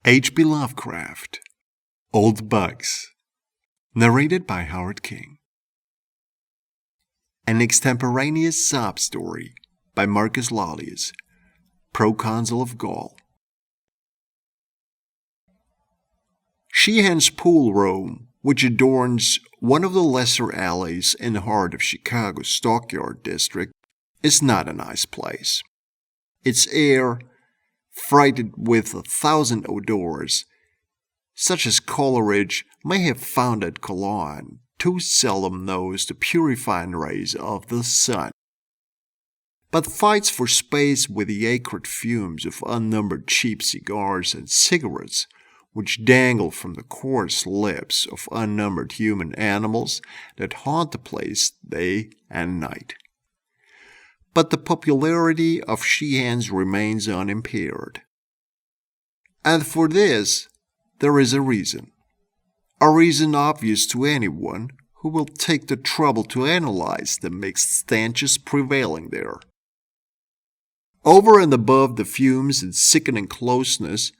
H.P. Lovecraft, Old Bugs, narrated by Howard King. An extemporaneous sob story by Marcus Lollius, Proconsul of Gaul. Sheehan's Pool Room, which adorns one of the lesser alleys in the heart of Chicago's Stockyard District, is not a nice place. Its air, freighted with 1,000 odors, such as Coleridge may have found at Cologne, too seldom knows the purifying rays of the sun, but fights for space with the acrid fumes of unnumbered cheap cigars and cigarettes which dangle from the coarse lips of unnumbered human animals that haunt the place day and night. But the popularity of Sheehan's remains unimpaired. And for this, there is a reason obvious to anyone who will take the trouble to analyze the mixed stenches prevailing there. Over and above the fumes and sickening closeness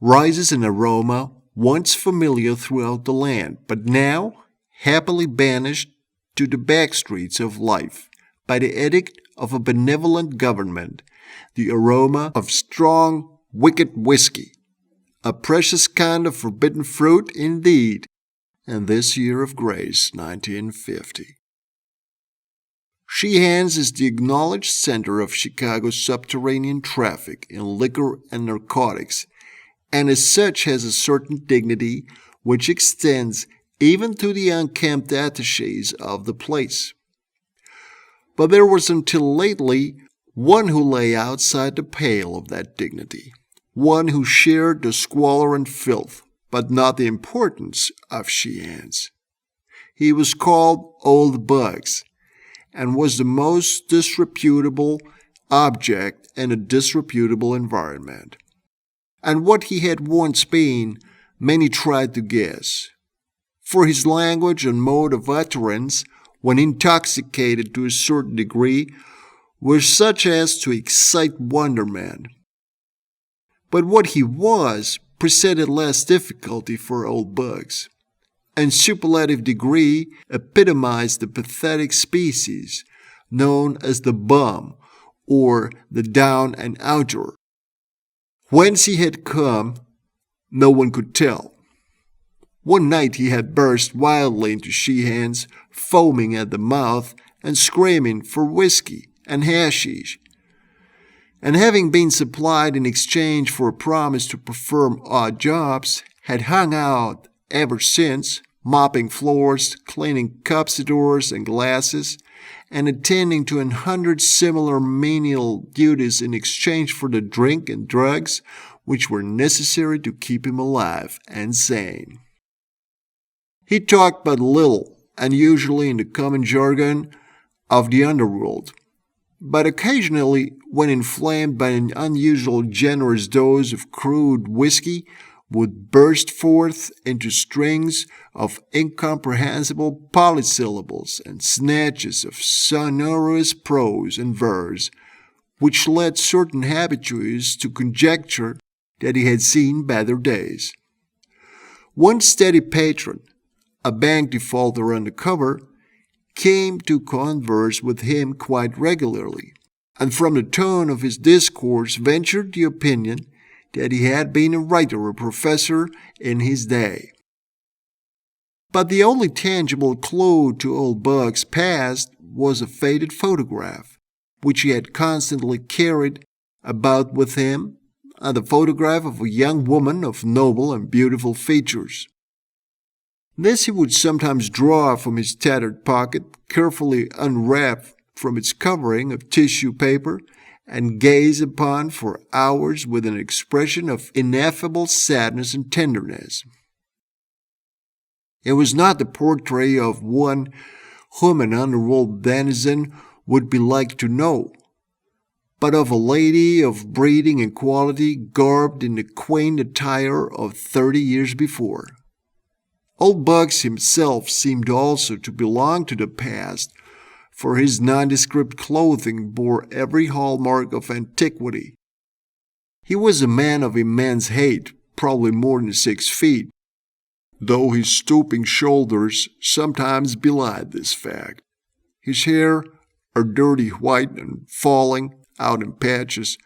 rises an aroma once familiar throughout the land, but now happily banished to the back streets of life by the edict of a benevolent government, the aroma of strong, wicked whiskey, a precious kind of forbidden fruit indeed, in this year of grace, 1950. Sheehan's is the acknowledged center of Chicago's subterranean traffic in liquor and narcotics, and as such has a certain dignity which extends even to the unkempt attachés of the place. But there was until lately one who lay outside the pale of that dignity, one who shared the squalor and filth, but not the importance of Sheehan's. He was called Old Bugs, and was the most disreputable object in a disreputable environment. And what he had once been, many tried to guess, for his language and mode of utterance, when intoxicated to a certain degree, were such as to excite wonderment. But what he was presented less difficulty for Old Bugs, and superlative degree epitomized the pathetic species known as the bum or the down and outer. Whence he had come, no one could tell. One night he had burst wildly into Sheehan's, foaming at the mouth and screaming for whiskey and hashish, and having been supplied in exchange for a promise to perform odd jobs, had hung out ever since, mopping floors, cleaning cups, and glasses, and attending to 100 similar menial duties in exchange for the drink and drugs which were necessary to keep him alive and sane. He talked but little, and usually in the common jargon of the underworld, but occasionally, when inflamed by an unusual generous dose of crude whiskey, would burst forth into strings of incomprehensible polysyllables and snatches of sonorous prose and verse, which led certain habitués to conjecture that he had seen better days. One steady patron, a bank defaulter undercover, came to converse with him quite regularly, and from the tone of his discourse ventured the opinion that he had been a writer or professor in his day. But the only tangible clue to Old Bugs' past was a faded photograph, which he had constantly carried about with him, and the photograph of a young woman of noble and beautiful features. This he would sometimes draw from his tattered pocket, carefully unwrap from its covering of tissue paper, and gaze upon for hours with an expression of ineffable sadness and tenderness. It was not the portrait of one whom an underworld denizen would be like to know, but of a lady of breeding and quality garbed in the quaint attire of 30 years before. Old Bugs himself seemed also to belong to the past, for his nondescript clothing bore every hallmark of antiquity. He was a man of immense height, probably more than 6 feet, though his stooping shoulders sometimes belied this fact. His hair, a dirty white and falling out in patches,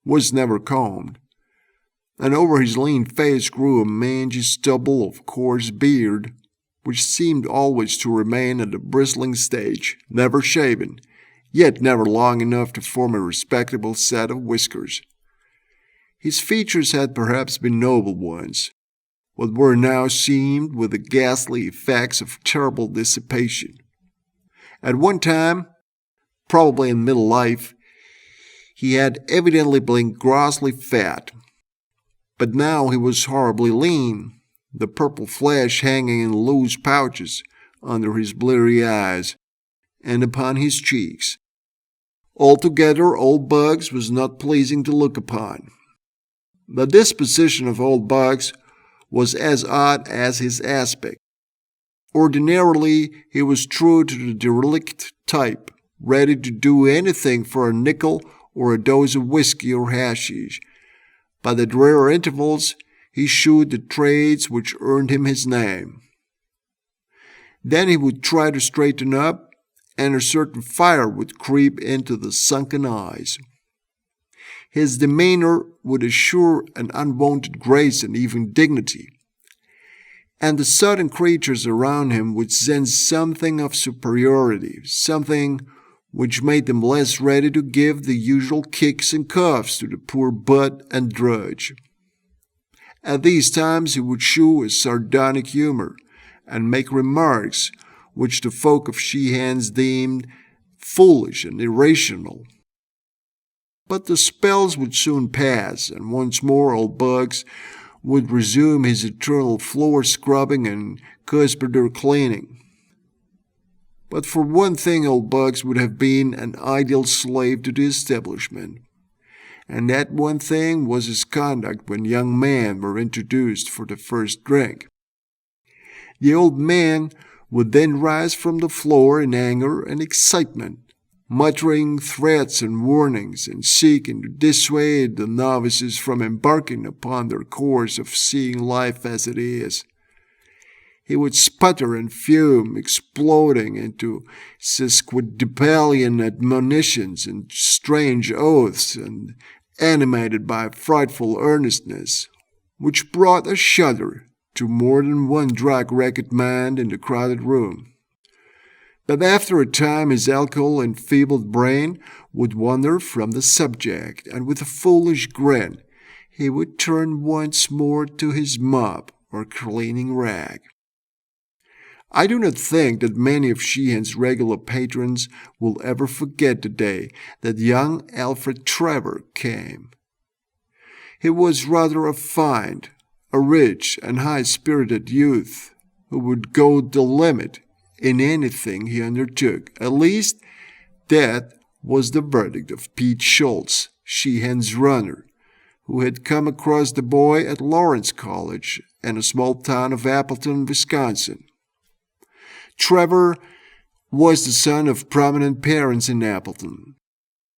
was never combed, and over his lean face grew a mangy stubble of coarse beard, which seemed always to remain at the bristling stage, never shaven, yet never long enough to form a respectable set of whiskers. His features had perhaps been noble ones, but were now seamed with the ghastly effects of terrible dissipation. At one time, probably in middle life, he had evidently been grossly fat, but now he was horribly lean, the purple flesh hanging in loose pouches under his bleary eyes and upon his cheeks. Altogether, old Bugs was not pleasing to look upon. The disposition of old Bugs was as odd as his aspect. Ordinarily, he was true to the derelict type, ready to do anything for a nickel or a dose of whiskey or hashish. But at rare intervals, he shewed the trades which earned him his name. Then he would try to straighten up, and a certain fire would creep into the sunken eyes. His demeanor would assure an unwonted grace and even dignity, and the sudden creatures around him would sense something of superiority, something which made them less ready to give the usual kicks and cuffs to the poor butt and drudge. At these times he would shew a sardonic humor, and make remarks which the folk of Sheehan's deemed foolish and irrational. But the spells would soon pass, and once more old Bugs would resume his eternal floor scrubbing and cuspidor cleaning. But for one thing old Bugs would have been an ideal slave to the establishment, and that one thing was his conduct when young men were introduced for the first drink. The old man would then rise from the floor in anger and excitement, muttering threats and warnings and seeking to dissuade the novices from embarking upon their course of seeing life as it is. He would sputter and fume, exploding into sesquipedalian admonitions and strange oaths, and animated by frightful earnestness, which brought a shudder to more than one drug-wrecked mind in the crowded room. But after a time his alcohol-enfeebled brain would wander from the subject, and with a foolish grin he would turn once more to his mop or cleaning rag. I do not think that many of Sheehan's regular patrons will ever forget the day that young Alfred Trevor came. He was rather a fine, a rich and high-spirited youth who would go the limit in anything he undertook. At least, that was the verdict of Pete Schultz, Sheehan's runner, who had come across the boy at Lawrence College in a small town of Appleton, Wisconsin. Trevor was the son of prominent parents in Appleton.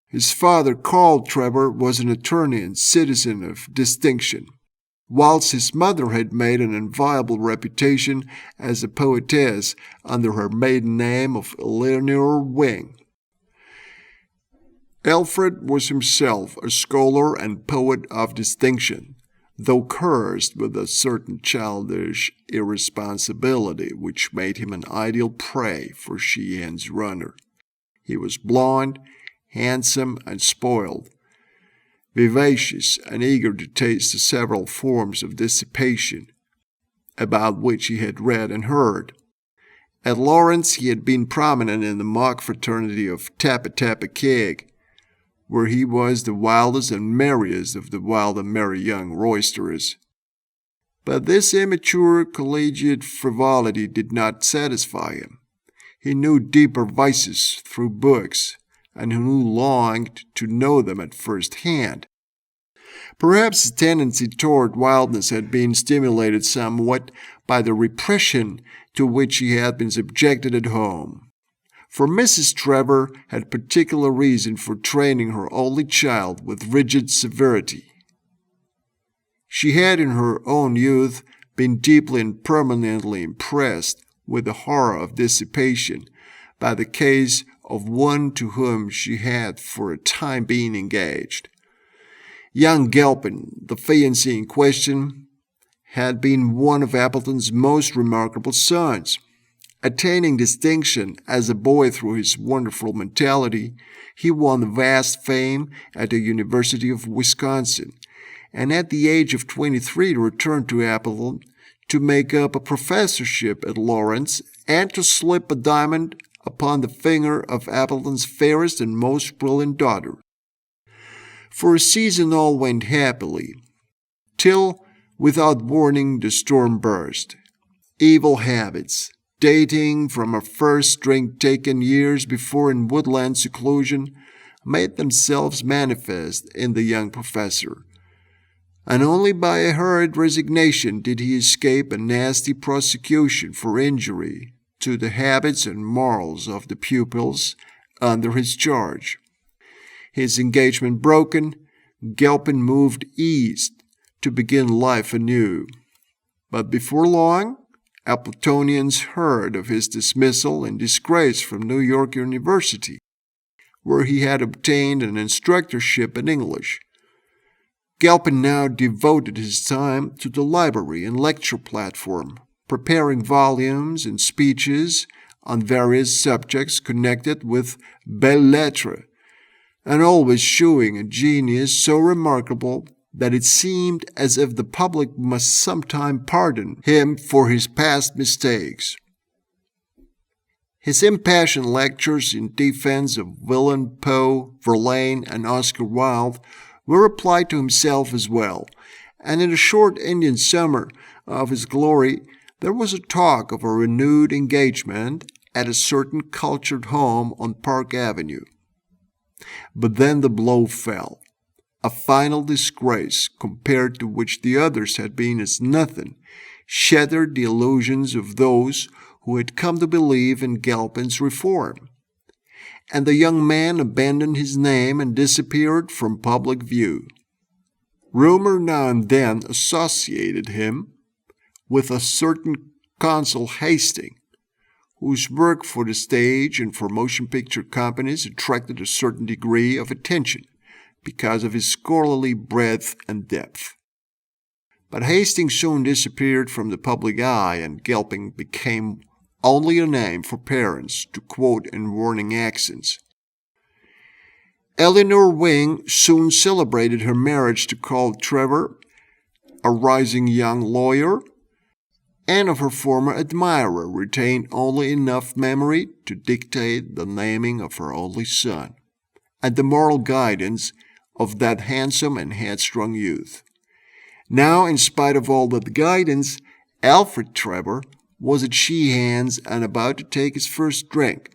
His father, Carl Trevor, was an attorney and citizen of distinction, whilst his mother had made an enviable reputation as a poetess under her maiden name of Eleanor Wing. Alfred was himself a scholar and poet of distinction, though cursed with a certain childish irresponsibility which made him an ideal prey for Sheehan's runner. He was blond, handsome, and spoiled, vivacious and eager to taste the several forms of dissipation about which he had read and heard. At Lawrence he had been prominent in the mock fraternity of Tappa Tappa Keg, where he was the wildest and merriest of the wild and merry young roisterers. But this immature collegiate frivolity did not satisfy him. He knew deeper vices through books, and who longed to know them at first hand. Perhaps his tendency toward wildness had been stimulated somewhat by the repression to which he had been subjected at home. For Mrs. Trevor had particular reason for training her only child with rigid severity. She had in her own youth been deeply and permanently impressed with the horror of dissipation by the case of one to whom she had for a time been engaged. Young Gilpin, the fiancé in question, had been one of Appleton's most remarkable sons. Attaining distinction as a boy through his wonderful mentality, he won vast fame at the University of Wisconsin, and at the age of 23 returned to Appleton to make up a professorship at Lawrence and to slip a diamond upon the finger of Appleton's fairest and most brilliant daughter. For a season all went happily, till, without warning, the storm burst. Evil habits, dating from a first drink taken years before in woodland seclusion, made themselves manifest in the young professor, and only by a hurried resignation did he escape a nasty prosecution for injury to the habits and morals of the pupils under his charge. His engagement broken, Gilpin moved east to begin life anew. But before long, Appletonians heard of his dismissal and disgrace from New York University, where he had obtained an instructorship in English. Gilpin now devoted his time to the library and lecture platform, preparing volumes and speeches on various subjects connected with belles lettres, and always showing a genius so remarkable that it seemed as if the public must sometime pardon him for his past mistakes. His impassioned lectures in defense of William Poe, Verlaine, and Oscar Wilde were applied to himself as well, and in the short Indian summer of his glory there was a talk of a renewed engagement at a certain cultured home on Park Avenue. But then the blow fell. A final disgrace, compared to which the others had been as nothing, shattered the illusions of those who had come to believe in Gilpin's reform. And the young man abandoned his name and disappeared from public view. Rumor now and then associated him with a certain Consul Hastings, whose work for the stage and for motion picture companies attracted a certain degree of attention because of his scholarly breadth and depth. But Hastings soon disappeared from the public eye, and Gilpin became only a name for parents to quote in warning accents. Eleanor Wing soon celebrated her marriage to Carl Trevor, a rising young lawyer, and of her former admirer retained only enough memory to dictate the naming of her only son, and the moral guidance of that handsome and headstrong youth. Now, in spite of all that guidance, Alfred Trevor was at Sheehan's and about to take his first drink.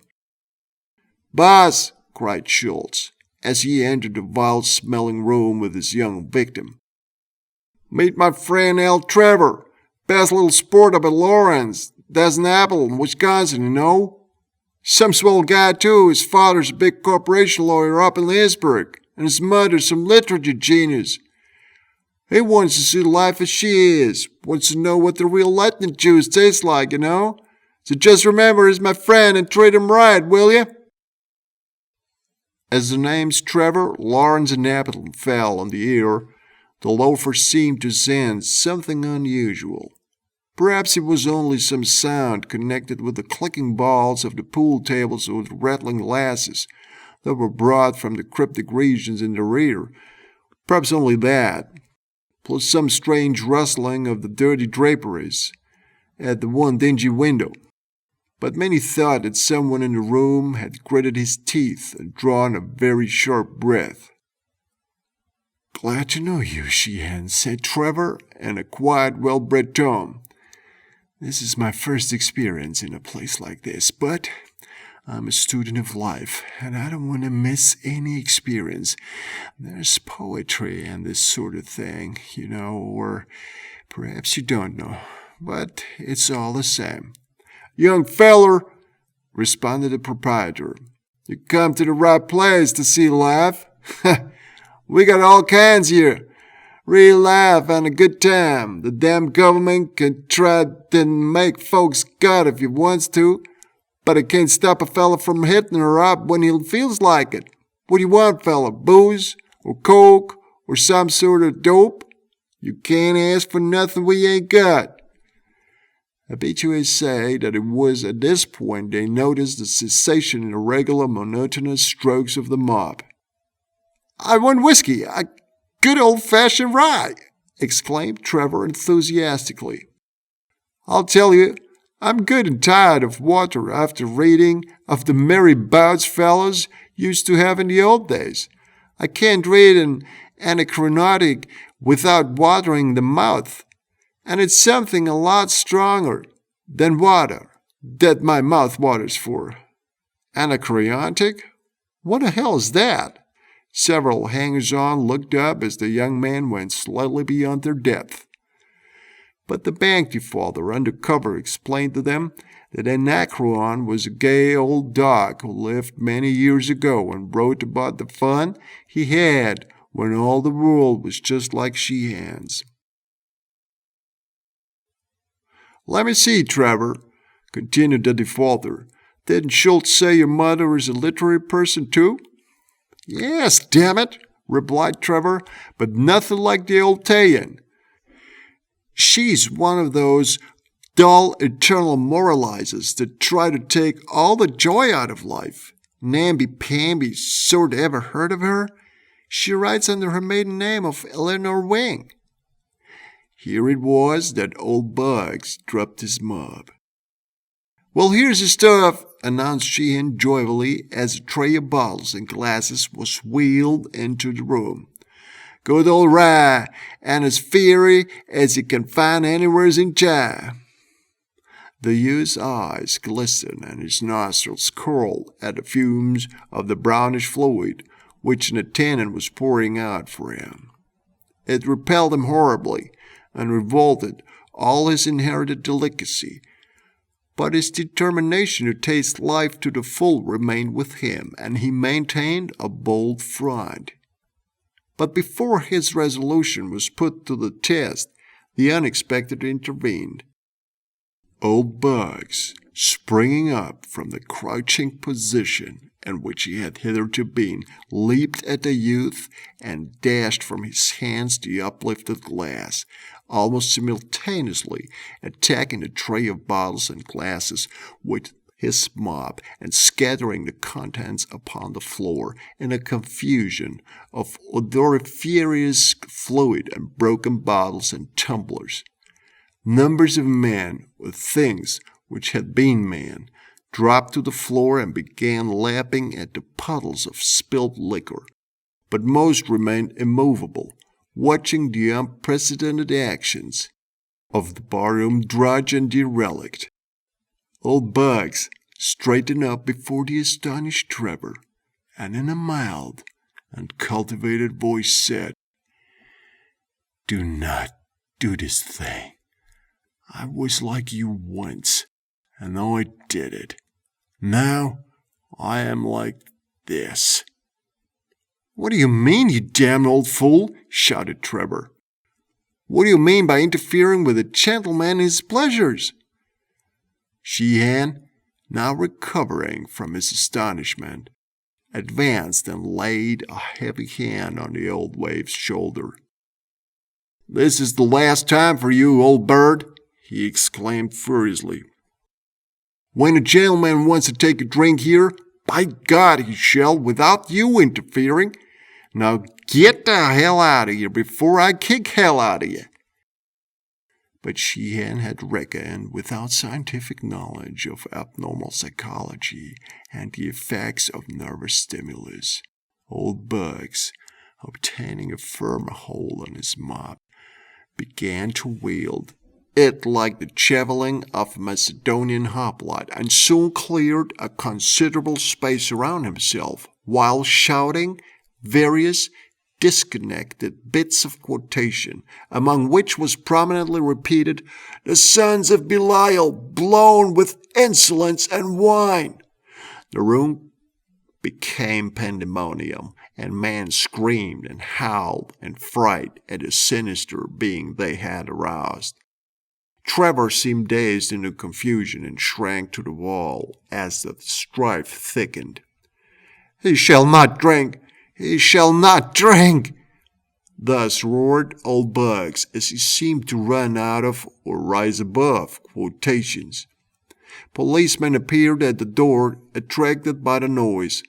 "Boss!" cried Schultz, as he entered the vile-smelling room with his young victim. "Meet my friend Al Trevor. Best little sport up at Lawrence. That's in Appleton, Wisconsin, you know. Some swell guy, too. His father's a big corporation lawyer up in Leesburg, and his mother's some literature genius. He wants to see life as she is. Wants to know what the real lightning juice tastes like, you know. So just remember he's my friend and treat him right, will you?" As the names Trevor, Lawrence, and Appleton fell on the ear, the loafer seemed to sense something unusual. Perhaps it was only some sound connected with the clicking balls of the pool tables with rattling glasses that were brought from the cryptic regions in the rear. Perhaps only that, plus some strange rustling of the dirty draperies at the one dingy window. But many thought that someone in the room had gritted his teeth and drawn a very sharp breath. "Glad to know you, Sheehan," said Trevor in a quiet, well-bred tone. "This is my first experience in a place like this, but I'm a student of life, and I don't want to miss any experience. There's poetry and this sort of thing, you know, or perhaps you don't know, but it's all the same." "Young feller," responded the proprietor, "you come to the right place to see life. We got all kinds here. Real life and a good time. The damn government can try to make folks gut if it wants to, but it can't stop a fella from hitting her up when he feels like it. What do you want, fella? Booze? Or coke? Or some sort of dope? You can't ask for nothing we ain't got. Habitués say that it was at this point they noticed the cessation in the regular monotonous strokes of the mob. I want whiskey, a good old-fashioned rye, exclaimed Trevor enthusiastically. I'll tell you, I'm good and tired of water after reading of the merry bouts fellows used to have in the old days. I can't read an anachronotic without watering the mouth, and it's something a lot stronger than water that my mouth waters for. Anacreontic? What the hell is that? Several hangers-on looked up as the young man went slightly beyond their depth. But the bank defaulter undercover explained to them that Anacreon was a gay old dog who lived many years ago and wrote about the fun he had when all the world was just like she-hands. Let me see, Trevor, continued the defaulter. Didn't Schultz say your mother is a literary person, too? Yes, damn it, replied Trevor, but nothing like the old Tayan. She's one of those dull, eternal moralizers that try to take all the joy out of life. Namby-pamby sort ever heard of her? She writes under her maiden name of Eleanor Wing. Here it was that old Bugs dropped his mob. Well, here's the stuff, announced Sheehan joyfully as a tray of bottles and glasses was wheeled into the room. Good old rye, and as fiery as you can find anywheres in China. The youth's eyes glistened and his nostrils curled at the fumes of the brownish fluid which an attendant was pouring out for him. It repelled him horribly and revolted all his inherited delicacy, but his determination to taste life to the full remained with him, and he maintained a bold front. But before his resolution was put to the test, the unexpected intervened. Old Bugs, springing up from the crouching position in which he had hitherto been, leaped at the youth and dashed from his hands the uplifted glass, almost simultaneously attacking the tray of bottles and glasses with his mob and scattering the contents upon the floor in a confusion of odoriferous fluid and broken bottles and tumblers. Numbers of men with things which had been men dropped to the floor and began lapping at the puddles of spilled liquor, but most remained immovable, watching the unprecedented actions of the barroom drudge and derelict. Old Bugs straightened up before the astonished Trevor, and in a mild and cultivated voice said, "Do not do this thing. I was like you once, and I did it. Now I am like this." "What do you mean, you damned old fool?" shouted Trevor. "What do you mean by interfering with a gentleman and his pleasures?" Sheehan, now recovering from his astonishment, advanced and laid a heavy hand on the old waif's shoulder. "This is the last time for you, old bird," he exclaimed furiously. "When a gentleman wants to take a drink here, by God he shall, without you interfering. Now get the hell out of here before I kick hell out of you." But Sheehan had reckoned without scientific knowledge of abnormal psychology and the effects of nervous stimulus. Old Bugs, obtaining a firm hold on his mob, began to wield it like the javelin of a Macedonian hoplite, and soon cleared a considerable space around himself, while shouting various disconnected bits of quotation, among which was prominently repeated, "The sons of Belial, blown with insolence and wine." The room became pandemonium, and men screamed and howled in fright at the sinister being they had aroused. Trevor seemed dazed into confusion and shrank to the wall as the strife thickened. "He shall not drink! He shall not drink!" Thus roared old Bugs as he seemed to run out of or rise above quotations. Policemen appeared at the door, attracted by the noise,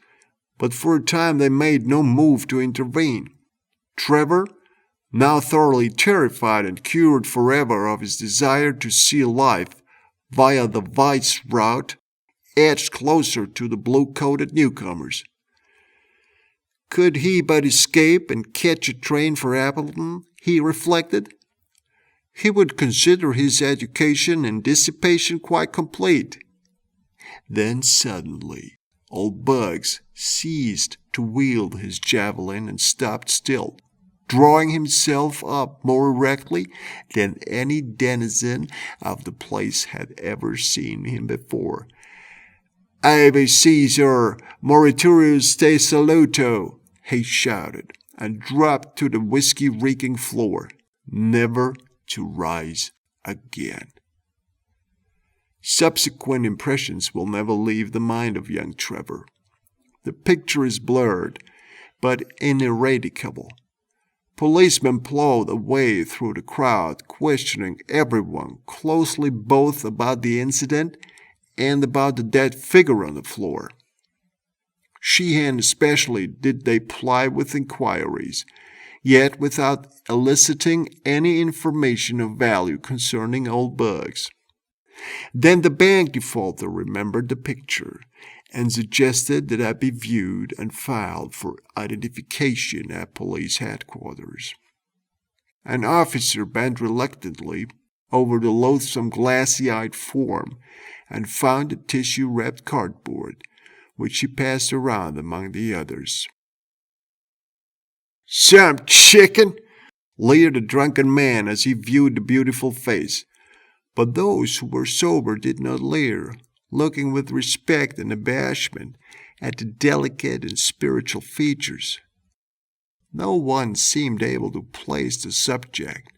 but for a time they made no move to intervene. Trevor, now thoroughly terrified and cured forever of his desire to see life via the vice route, edged closer to the blue-coated newcomers. Could he but escape and catch a train for Appleton, he reflected, he would consider his education and dissipation quite complete. Then suddenly, old Bugs ceased to wield his javelin and stopped still, drawing himself up more erectly than any denizen of the place had ever seen him before. "Ave Caesar, moriturus te saluto," he shouted, and dropped to the whiskey-reeking floor, never to rise again. Subsequent impressions will never leave the mind of young Trevor. The picture is blurred, but ineradicable. Policemen plowed a way through the crowd, questioning everyone closely both about the incident and about the dead figure on the floor. Sheehan especially did they ply with inquiries, yet without eliciting any information of value concerning old Bugs. Then the bank defaulter remembered the picture and suggested that it be viewed and filed for identification at police headquarters. An officer bent reluctantly over the loathsome glassy-eyed form and found a tissue-wrapped cardboard, which he passed around among the others. "Some chicken!" leered the drunken man as he viewed the beautiful face. But those who were sober did not leer, looking with respect and abashment at the delicate and spiritual features. No one seemed able to place the subject,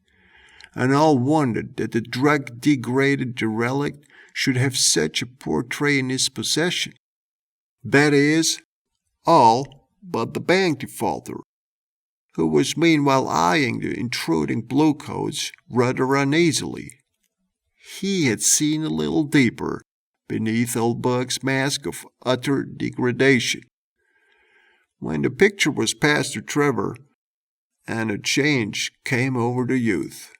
and all wondered that the drug-degraded derelict should have such a portrait in his possession. That is, all but the bank defaulter, who was meanwhile eyeing the intruding bluecoats rather uneasily. He had seen a little deeper beneath old Bug's mask of utter degradation. When the picture was passed to Trevor, and a change came over the youth.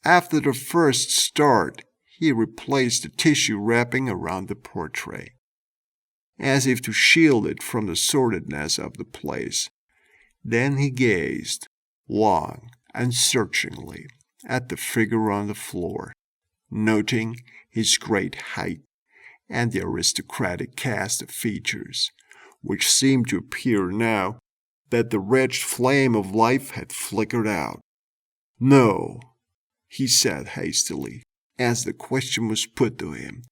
After the first start, he replaced the tissue wrapping around the portrait, as if to shield it from the sordidness of the place. Then he gazed, long and searchingly, at the figure on the floor, noting his great height and the aristocratic cast of features, which seemed to appear now that the wretched flame of life had flickered out. "No," he said hastily, as the question was put to him.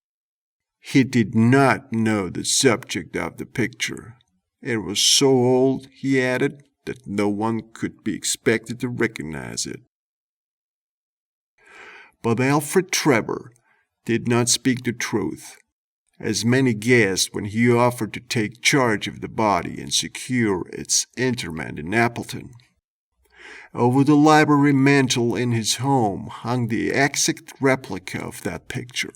He did not know the subject of the picture. It was so old, he added, that no one could be expected to recognize it. But Alfred Trevor did not speak the truth, as many guessed when he offered to take charge of the body and secure its interment in Appleton. Over the library mantel in his home hung the exact replica of that picture,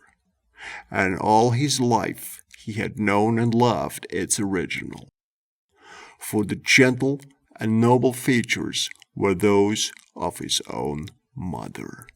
and all his life he had known and loved its original. For the gentle and noble features were those of his own mother.